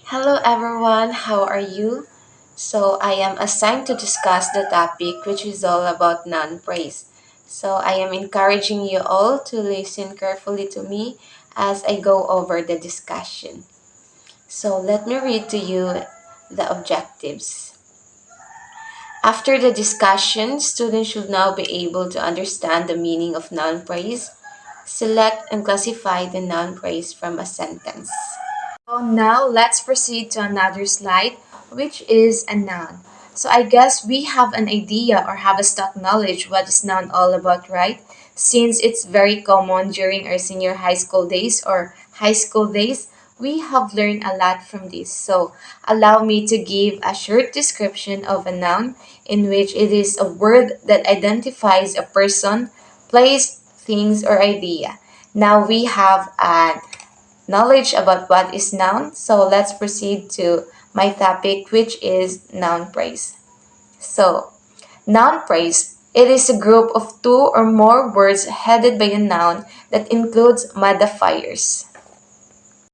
Hello everyone, how are you? So I am assigned to discuss the topic which is all about noun praise. So I am encouraging you all to listen carefully to me as I go over the discussion. So let me read to you the objectives. After the discussion, students should now be able to understand the meaning of noun praise, select and classify the noun praise from a sentence. So now let's proceed to another slide, which is a noun. So I guess we have an idea or have a stock knowledge what is noun all about, right? Since it's very common during our senior high school days or high school days, we have learned a lot from this. So allow me to give a short description of a noun in which it is a word that identifies a person, place, things, or idea. Now we have an knowledge about what is noun. So let's proceed to my topic, which is noun praise. So, noun praise. It is a group of two or more words headed by a noun that includes modifiers.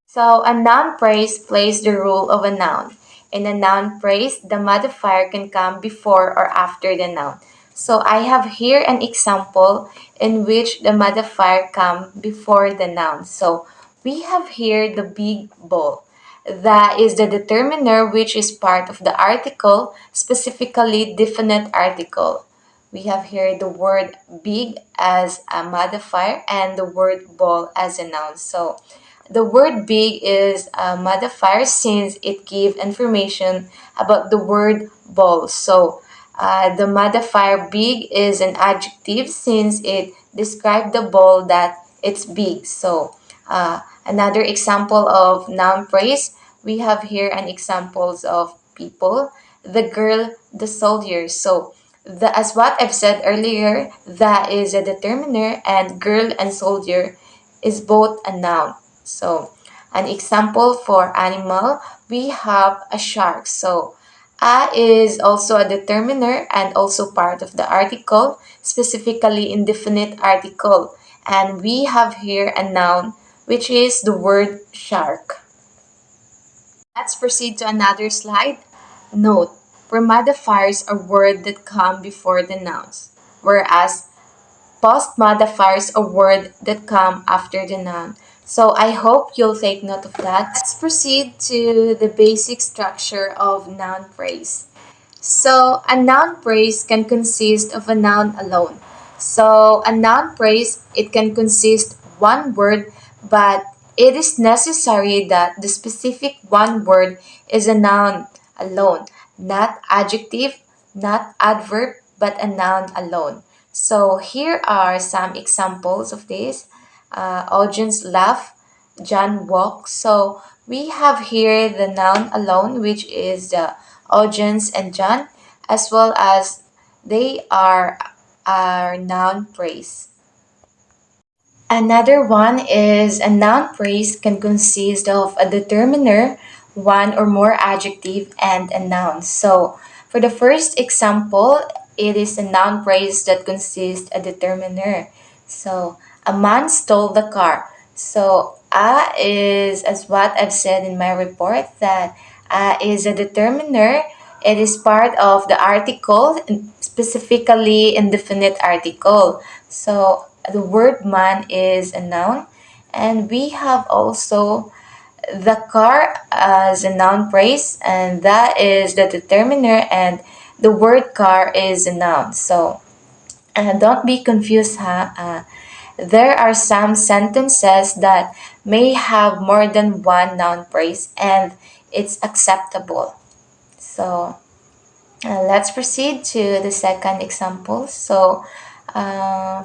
So, a noun praise plays the role of a noun. In a noun praise, the modifier can come before or after the noun. So, I have here an example in which the modifier come before the noun. So, we have here the big ball. That is the determiner which is part of the article, specifically definite article. We have here the word big as a modifier and the word ball as a noun. So, the word big is a modifier since it gives information about the word ball. So the modifier big is an adjective since it describes the ball that it's big. So another example of noun praise, we have here an examples of people, the girl, the soldier. So as what I've said earlier, that is a determiner and girl and soldier is both a noun. So, an example for animal, we have a shark. So, a is also a determiner and also part of the article, specifically indefinite article. And we have here a noun, which is the word shark. Let's proceed to another slide. Note, where modifiers are words that come before the nouns, whereas post modifiers are words that come after the noun. So I hope you'll take note of that. Let's proceed to the basic structure of noun phrase. So a noun phrase can consist of a noun alone. So a noun phrase, it can consist one word, but it is necessary that the specific one word is a noun alone, not adjective, not adverb, but a noun alone. So here are some examples of this. Audience laugh, John walk. So we have here the noun alone, which is the audience and John, as well as they are our noun praise. Another one is a noun phrase can consist of a determiner, one or more adjective, and a noun. So, for the first example, it is a noun phrase that consists a determiner. So, a man stole the car. So, a is, as what I've said in my report, that a is a determiner. It is part of the article, specifically indefinite article. So, the word man is a noun, and we have also the car as a noun phrase, and that is the determiner, and the word car is a noun. So don't be confused, huh? There are some sentences that may have more than one noun phrase, and it's acceptable. So let's proceed to the second example. So,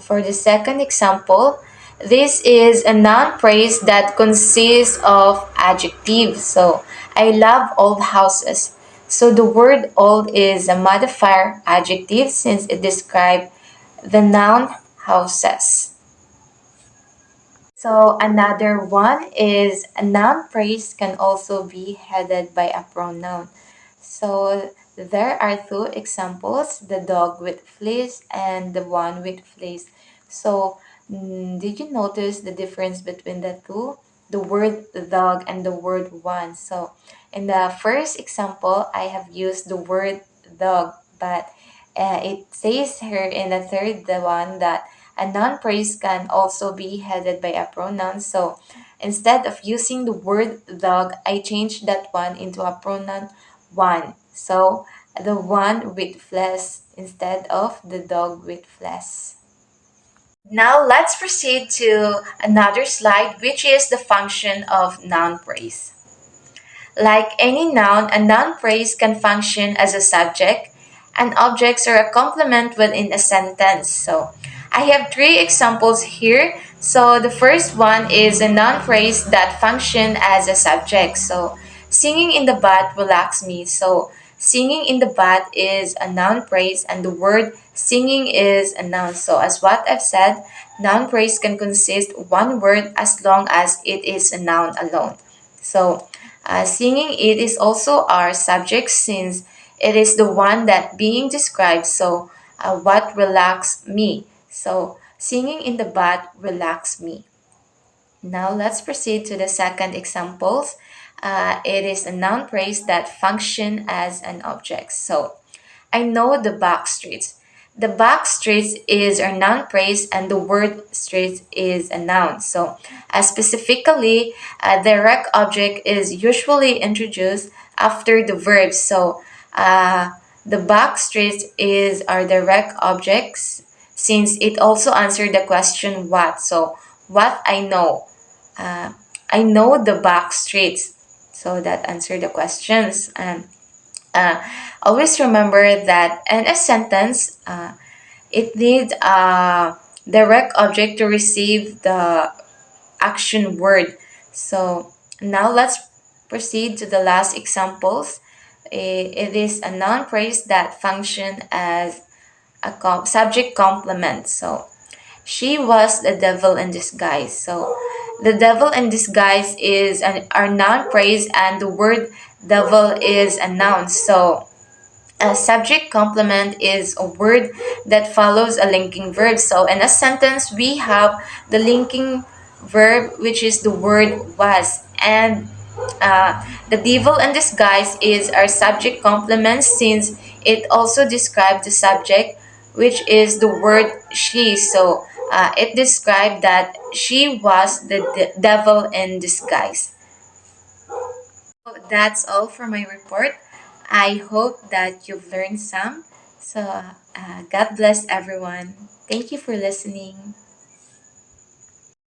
for the second example, this is a noun phrase that consists of adjectives. So, I love old houses. So, the word old is a modifier adjective since it describes the noun houses. So, another one is a noun phrase can also be headed by a pronoun. So there are two examples, the dog with fleece and the one with fleece. So did you notice the difference between the two? the word dog and the word one. So in the first example, I have used the word dog, but it says here in the third the one that a noun phrase can also be headed by a pronoun. So instead of using the word dog, I changed that one into a pronoun one. So the one with flesh instead of the dog with flesh. Now let's proceed to another slide, which is the function of noun phrase. Like any noun, a noun phrase can function as a subject, and objects are a complement within a sentence. So I have three examples here. So the first one is a noun phrase that function as a subject. So singing in the bath relax me. So singing in the bath is a noun phrase and the word singing is a noun. So as what I've said, noun phrase can consist one word as long as it is a noun alone. So singing it is also our subject since it is the one that being described. So what relax me? So singing in the bath relax me. Now let's proceed to the second examples. It is a noun phrase that function as an object. So I know the back streets. The back streets is a noun phrase and the word streets is a noun. So specifically, a direct object is usually introduced after the verb. So the back streets is our direct objects since it also answered the question what. So what I know. Uh, I know the back streets. So that answered the questions. And uh, always remember that in a sentence, it needs a direct object to receive the action word. So now let's proceed to the last examples. It is a noun phrase that function as a subject complement. So she was the devil in disguise. So the devil in disguise is our noun phrase and the word devil is a noun. So a subject complement is a word that follows a linking verb. So in a sentence, we have the linking verb, which is the word was. And the devil in disguise is our subject complement since it also describes the subject, which is the word she. So it described that she was the devil in disguise. So that's all for my report. I hope that you've learned some. So, God bless everyone. Thank you for listening.